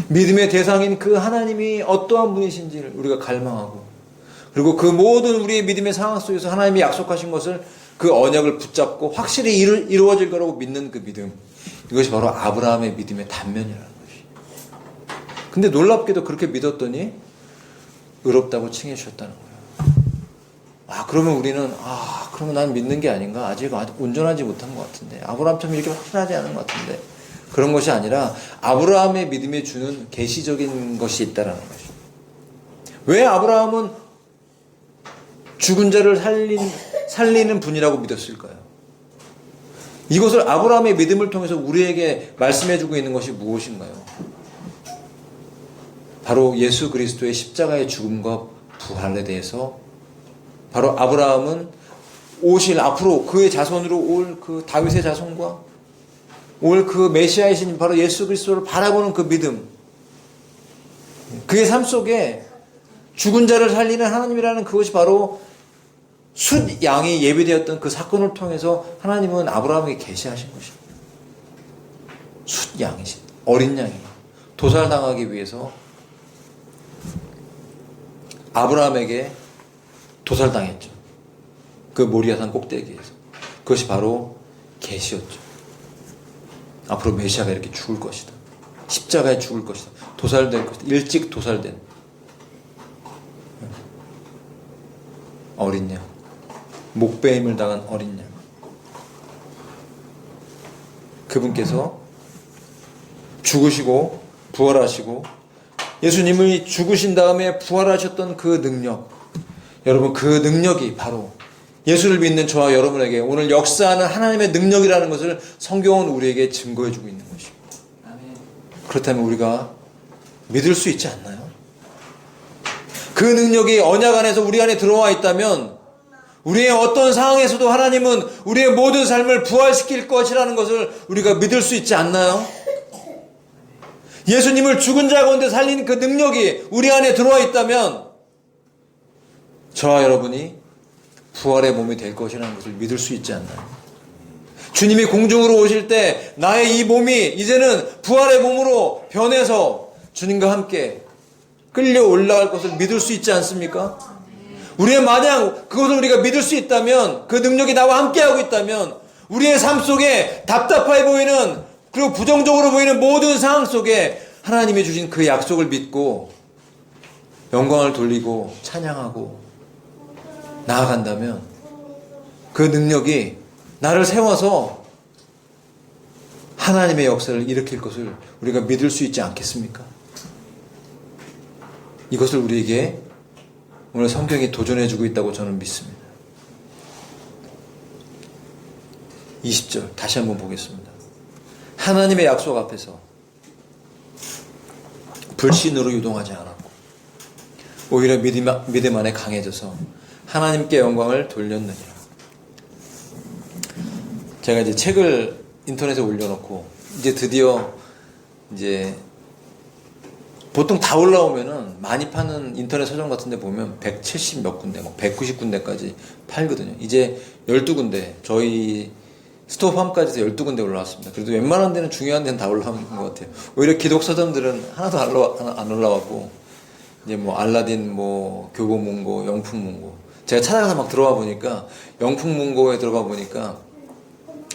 믿음의 대상인 그 하나님이 어떠한 분이신지를 우리가 갈망하고, 그리고 그 모든 우리의 믿음의 상황 속에서 하나님이 약속하신 것을, 그 언약을 붙잡고 확실히 이루어질 거라고 믿는 그 믿음, 이것이 바로 아브라함의 믿음의 단면이라는 것이. 근데 놀랍게도 그렇게 믿었더니 의롭다고 칭해 주셨다는 거예요. 아, 그러면 우리는, 그러면 난 믿는 게 아닌가? 아직 온전하지 못한 것 같은데, 아브라함처럼 이렇게 확실하지 않은 것 같은데. 그런 것이 아니라 아브라함의 믿음에 주는 계시적인 것이 있다는 것이. 왜 아브라함은 죽은 자를 살리는 분이라고 믿었을까요? 이것을 아브라함의 믿음을 통해서 우리에게 말씀해주고 있는 것이 무엇인가요? 바로 예수 그리스도의 십자가의 죽음과 부활에 대해서, 바로 아브라함은 앞으로 그의 자손으로 올 그 다윗의 자손과 올 그 메시아이신 바로 예수 그리스도를 바라보는 그 믿음, 그의 삶 속에 죽은 자를 살리는 하나님이라는 그것이 바로 숫 양이 예비되었던 그 사건을 통해서 하나님은 아브라함에게 계시하신 것입니다. 숫 양이신, 어린 양이 도살당하기 위해서 아브라함에게 도살당했죠. 그 모리아산 꼭대기에서. 그것이 바로 계시였죠. 앞으로 메시아가 이렇게 죽을 것이다, 십자가에 죽을 것이다, 도살될 것이다, 일찍 도살된 어린 양, 목배임을 당한 어린 양, 그분께서 죽으시고 부활하시고 예수님이 죽으신 다음에 부활하셨던 그 능력, 여러분 그 능력이 바로 예수를 믿는 저와 여러분에게 오늘 역사하는 하나님의 능력이라는 것을 성경은 우리에게 증거해주고 있는 것입니다. 그렇다면 우리가 믿을 수 있지 않나요? 그 능력이 언약 안에서 우리 안에 들어와 있다면 우리의 어떤 상황에서도 하나님은 우리의 모든 삶을 부활시킬 것이라는 것을 우리가 믿을 수 있지 않나요? 예수님을 죽은 자 가운데 살린 그 능력이 우리 안에 들어와 있다면 저와 여러분이 부활의 몸이 될 것이라는 것을 믿을 수 있지 않나요? 주님이 공중으로 오실 때 나의 이 몸이 이제는 부활의 몸으로 변해서 주님과 함께 끌려 올라갈 것을 믿을 수 있지 않습니까? 우리의 만약 그것을 우리가 믿을 수 있다면, 그 능력이 나와 함께하고 있다면 우리의 삶 속에 답답해 보이는 그리고 부정적으로 보이는 모든 상황 속에 하나님이 주신 그 약속을 믿고 영광을 돌리고 찬양하고 나아간다면 그 능력이 나를 세워서 하나님의 역사를 일으킬 것을 우리가 믿을 수 있지 않겠습니까? 이것을 우리에게 오늘 성경이 도전해주고 있다고 저는 믿습니다. 20절 다시 한번 보겠습니다. 하나님의 약속 앞에서 불신으로 유동하지 않았고 오히려 믿음 안에 강해져서 하나님께 영광을 돌렸느니라. 제가 이제 책을 인터넷에 올려놓고 이제 드디어 이제 보통 다 올라오면은 많이 파는 인터넷 서점 같은 데 보면 170 몇 군데, 190군데까지 팔거든요. 이제 12군데, 저희 스토어팜까지 해서 12군데 올라왔습니다. 그래도 웬만한 데는 중요한 데는 다 올라온 것 같아요. 오히려 기독 서점들은 하나도 안 올라왔고, 이제 뭐 알라딘, 뭐 교보문고, 영풍문고. 제가 찾아가서 막 들어와 보니까, 영풍문고에 들어가 보니까,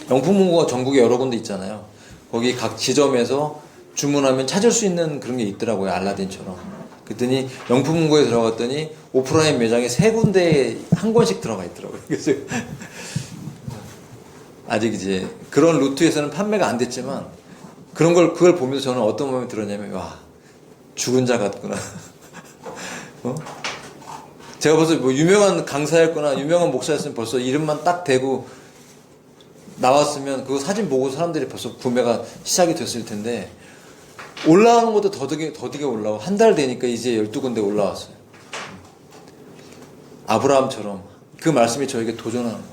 영풍문고가 전국에 여러 군데 있잖아요. 거기 각 지점에서 주문하면 찾을 수 있는 그런 게 있더라고요. 알라딘처럼. 그랬더니 영풍문고에 들어갔더니 오프라인 매장에 3군데에 한 권씩 들어가 있더라고요. 그래서 아직 이제 그런 루트에서는 판매가 안 됐지만 그걸 보면서 저는 어떤 마음이 들었냐면 와 죽은 자 같구나. 어? 제가 벌써 뭐 유명한 강사였거나 유명한 목사였으면 벌써 이름만 딱 대고 나왔으면 그 사진 보고 사람들이 벌써 구매가 시작이 됐을 텐데 올라가는 것도 더디게 올라오고 한 달 되니까 이제 12군데 올라왔어요. 아브라함처럼 그 말씀이 저에게 도전하는 거예요.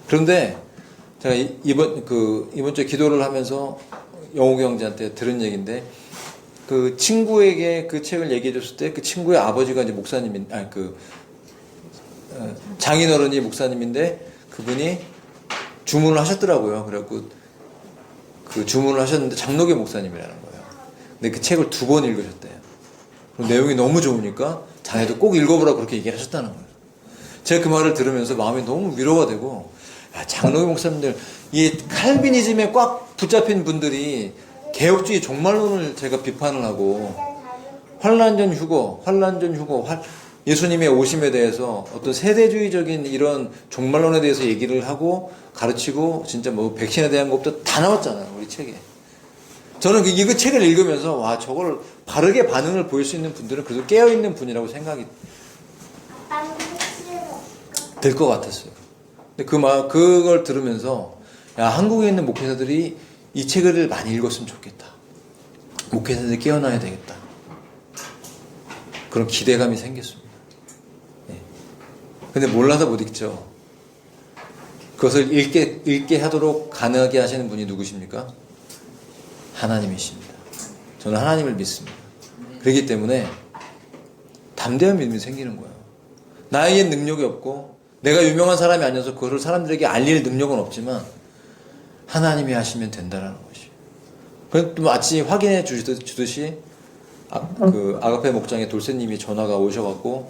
그런데 제가 이번 주에 기도를 하면서 영욱이 형제한테 들은 얘기인데 그 친구에게 그 책을 얘기해 줬을 때 그 친구의 아버지가 이제 장인어른이 목사님인데 그분이 주문을 하셨더라고요. 그래갖고 그 주문을 하셨는데 장로교 목사님이라는 거예요. 근데 그 책을 2번 읽으셨대요. 그럼 내용이 너무 좋으니까 자네도 꼭 읽어보라고 그렇게 얘기를 하셨다는 거예요. 제가 그 말을 들으면서 마음이 너무 위로가 되고 야, 장로교 목사님들 이 칼비니즘에 꽉 붙잡힌 분들이 개혁주의 종말론을 제가 비판을 하고 환란전 휴거 예수님의 오심에 대해서 어떤 세대주의적인 이런 종말론에 대해서 얘기를 하고 가르치고 진짜 뭐 백신에 대한 것도 다 나왔잖아요. 우리 책에. 저는 이 책을 읽으면서 와 저걸 바르게 반응을 보일 수 있는 분들은 그래도 깨어있는 분이라고 생각이 될 것 같았어요. 근데 그걸 들으면서 야 한국에 있는 목회자들이 이 책을 많이 읽었으면 좋겠다. 목회자들이 깨어나야 되겠다. 그런 기대감이 생겼습니다. 근데 몰라서 못 읽죠. 그것을 읽게 하도록 가능하게 하시는 분이 누구십니까? 하나님이십니다. 저는 하나님을 믿습니다. 그렇기 때문에 담대한 믿음이 생기는 거예요. 나에겐 능력이 없고 내가 유명한 사람이 아니어서 그것을 사람들에게 알릴 능력은 없지만 하나님이 하시면 된다는 것이에요. 그럼 또 마치 확인해 주듯이 아가페 목장의 돌쇠님이 전화가 오셔갖고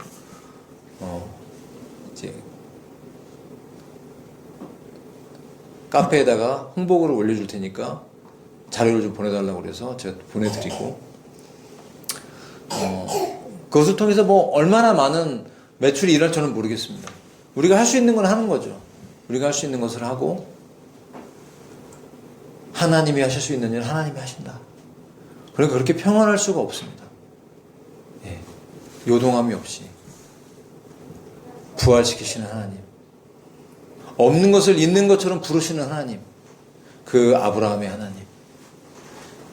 이제 카페에다가 홍보글을 올려줄 테니까 자료를 좀 보내달라고 그래서 제가 보내드리고 그것을 통해서 뭐 얼마나 많은 매출이 일어날지는 모르겠습니다. 우리가 할 수 있는 건 하는 거죠. 우리가 할 수 있는 것을 하고 하나님이 하실 수 있는 일은 하나님이 하신다. 그러니까 그렇게 평안할 수가 없습니다. 예. 요동함이 없이 부활시키시는 하나님, 없는 것을 있는 것처럼 부르시는 하나님, 그 아브라함의 하나님,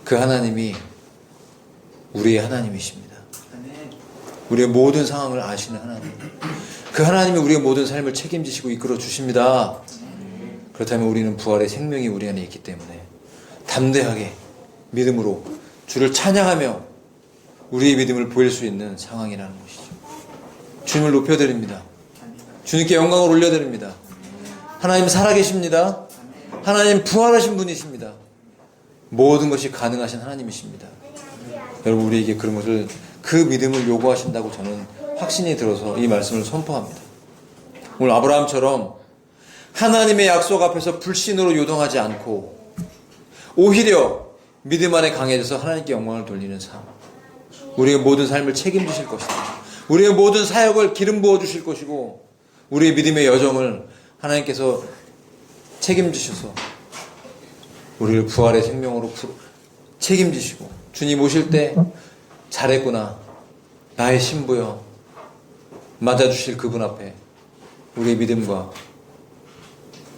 그 하나님이 우리의 하나님이십니다. 우리의 모든 상황을 아시는 하나님, 그 하나님이 우리의 모든 삶을 책임지시고 이끌어 주십니다. 그렇다면 우리는 부활의 생명이 우리 안에 있기 때문에 담대하게 믿음으로 주를 찬양하며 우리의 믿음을 보일 수 있는 상황이라는 것이죠. 주님을 높여드립니다. 주님께 영광을 올려드립니다. 하나님 살아계십니다. 하나님 부활하신 분이십니다. 모든 것이 가능하신 하나님이십니다. 여러분, 우리에게 그런 것을, 그 믿음을 요구하신다고 저는 확신이 들어서 이 말씀을 선포합니다. 오늘 아브라함처럼 하나님의 약속 앞에서 불신으로 요동하지 않고 오히려 믿음 안에 강해져서 하나님께 영광을 돌리는 삶, 우리의 모든 삶을 책임지실 것이다. 우리의 모든 사역을 기름 부어주실 것이고 우리의 믿음의 여정을 하나님께서 책임지셔서 우리를 부활의 생명으로 책임지시고, 주님 오실 때 잘했구나, 나의 신부여, 맞아주실 그분 앞에 우리의 믿음과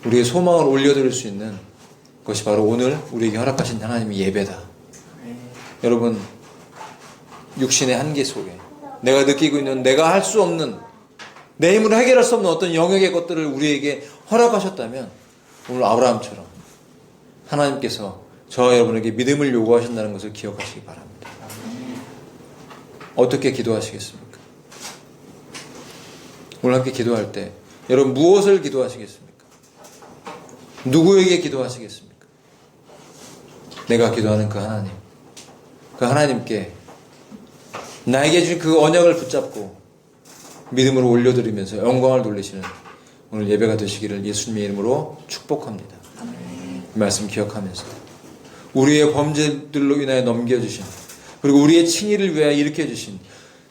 우리의 소망을 올려드릴 수 있는 것이 바로 오늘 우리에게 허락하신 하나님의 예배다. 여러분, 육신의 한계 속에 내가 느끼고 있는, 내가 할 수 없는, 내 힘으로 해결할 수 없는 어떤 영역의 것들을 우리에게 허락하셨다면 오늘 아브라함처럼 하나님께서 저와 여러분에게 믿음을 요구하신다는 것을 기억하시기 바랍니다. 어떻게 기도하시겠습니까? 오늘 함께 기도할 때 여러분 무엇을 기도하시겠습니까? 누구에게 기도하시겠습니까? 내가 기도하는 그 하나님, 그 하나님께 나에게 주신 그 언약을 붙잡고 믿음으로 올려드리면서 영광을 돌리시는 오늘 예배가 되시기를 예수님의 이름으로 축복합니다. 이 말씀 기억하면서 우리의 범죄들로 인하여 넘겨주신, 그리고 우리의 칭의를 위하여 일으켜주신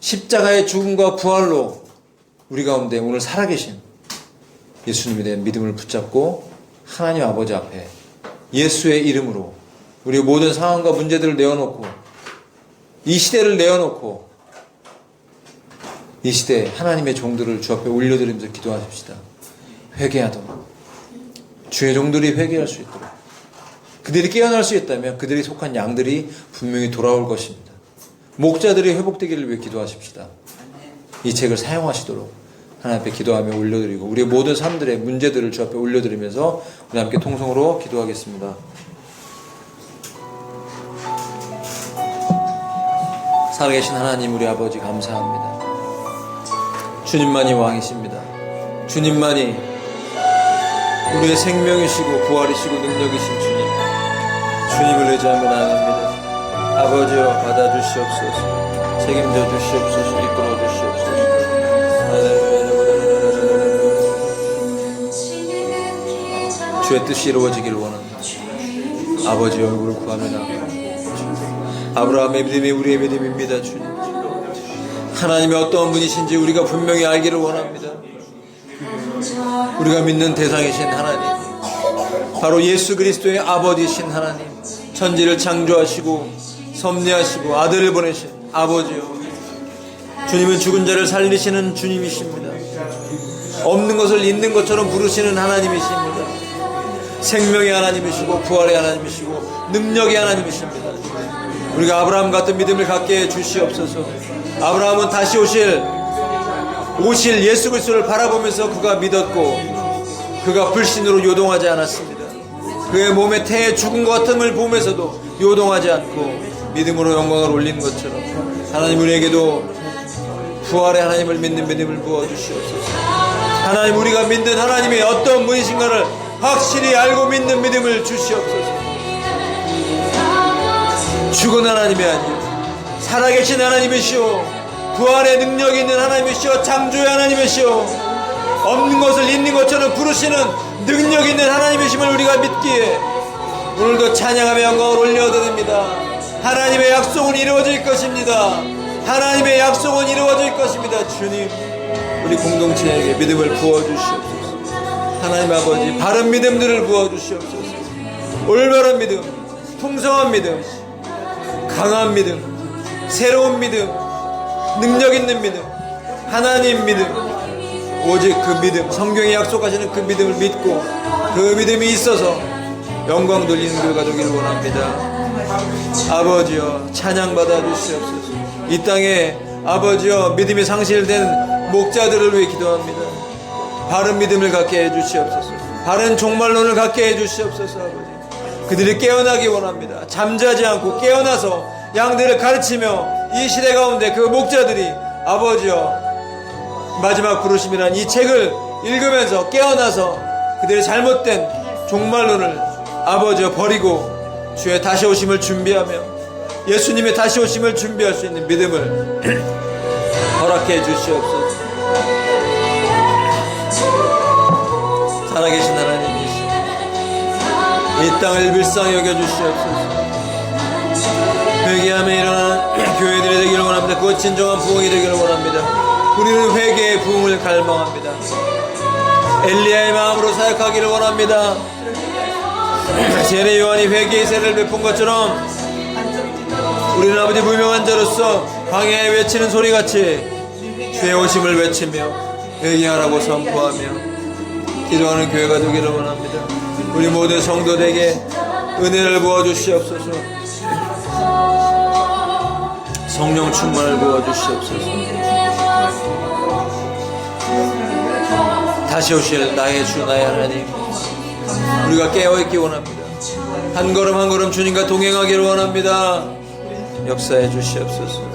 십자가의 죽음과 부활로 우리 가운데 오늘 살아계신 예수님에 대한 믿음을 붙잡고 하나님 아버지 앞에 예수의 이름으로 우리의 모든 상황과 문제들을 내어놓고, 이 시대를 내어놓고 이 시대에 하나님의 종들을 주 앞에 올려드리면서 기도하십시다. 회개하도록, 주의 종들이 회개할 수 있도록, 그들이 깨어날 수 있다면 그들이 속한 양들이 분명히 돌아올 것입니다. 목자들이 회복되기를 위해 기도하십시다. 이 책을 사용하시도록 하나님 앞에 기도하며 올려드리고 우리의 모든 삶들의 문제들을 주 앞에 올려드리면서 우리 함께 통성으로 기도하겠습니다. 살아계신 하나님, 우리 아버지 감사합니다. 주님만이 왕이십니다. 주님만이 우리의 생명이시고 부활이시고 능력이신 주님, 주님을 의지하며 나아갑니다. 아버지여, 받아주시옵소서, 책임져 주시옵소서, 이끌어 주시옵소서. 주의 뜻이 이루어지기를 원합니다. 아버지의 얼굴을 구하며 나아갑니다. 아브라함의 믿음이 우리의 믿음입니다. 주님, 하나님이 어떤 분이신지 우리가 분명히 알기를 원합니다. 우리가 믿는 대상이신 하나님, 바로 예수 그리스도의 아버지이신 하나님, 천지를 창조하시고 섭리하시고 아들을 보내신 아버지요, 주님은 죽은 자를 살리시는 주님이십니다. 없는 것을 있는 것처럼 부르시는 하나님이십니다. 생명의 하나님이시고 부활의 하나님이시고 능력의 하나님이십니다. 우리가 아브라함 같은 믿음을 갖게 해 주시옵소서. 아브라함은 다시 오실 예수 그리스도를 바라보면서 그가 믿었고 그가 불신으로 요동하지 않았습니다. 그의 몸에 태의 죽은 것 같음을 보면서도 요동하지 않고 믿음으로 영광을 올리는 것처럼 하나님, 우리에게도 부활의 하나님을 믿는 믿음을 부어주시옵소서. 하나님, 우리가 믿는 하나님이 어떤 분이신가를 확실히 알고 믿는 믿음을 주시옵소서. 죽은 하나님이 아니요 살아계신 하나님이시오, 부활의 능력이 있는 하나님이시오, 창조의 하나님이시오, 없는 것을 있는 것처럼 부르시는 능력 있는 하나님이심을 우리가 믿기에 오늘도 찬양하며 영광을 올려드립니다. 하나님의 약속은 이루어질 것입니다. 하나님의 약속은 이루어질 것입니다. 주님, 우리 공동체에게 믿음을 부어주시옵소서. 하나님 아버지, 바른 믿음들을 부어주시옵소서. 올바른 믿음, 풍성한 믿음, 강한 믿음, 새로운 믿음, 능력 있는 믿음, 하나님 믿음, 오직 그 믿음, 성경이 약속하시는 그 믿음을 믿고 그 믿음이 있어서 영광 돌리는 교회가 되기를 원합니다. 아버지여, 찬양받아 주시옵소서. 이 땅에 아버지여, 믿음이 상실된 목자들을 위해 기도합니다. 바른 믿음을 갖게 해주시옵소서. 바른 종말론을 갖게 해주시옵소서. 아버지, 그들이 깨어나기 원합니다. 잠자지 않고 깨어나서 양들을 가르치며 이 시대 가운데 그 목자들이 아버지여, 마지막 부르심이란 이 책을 읽으면서 깨어나서 그들의 잘못된 종말론을 아버지여 버리고 주의 다시 오심을 준비하며 예수님의 다시 오심을 준비할 수 있는 믿음을 허락해 주시옵소서. 살아계신 하나님이시여, 이 땅을 불쌍히 여겨주시옵소서. 회개하며 일어나는 교회들이 되기를 원합니다. 그것 진정한 부흥이 되기를 원합니다. 우리는 회개의 부흥을 갈망합니다. 엘리야의 마음으로 사역하기를 원합니다. 세례 요한이 회개의 세례를 베푼 것처럼 우리는 아버지 무명한 자로서 광야에 외치는 소리같이 주의 오심을 외치며 회개하라고 선포하며 기도하는 교회가 되기를 원합니다. 우리 모든 성도들에게 은혜를 부어주시옵소서. 성령 충만을 부어주시옵소서. 다시 오실 나의 주 나의 하나님, 우리가 깨어있기 원합니다. 한 걸음 한 걸음 주님과 동행하기를 원합니다. 역사해 주시옵소서.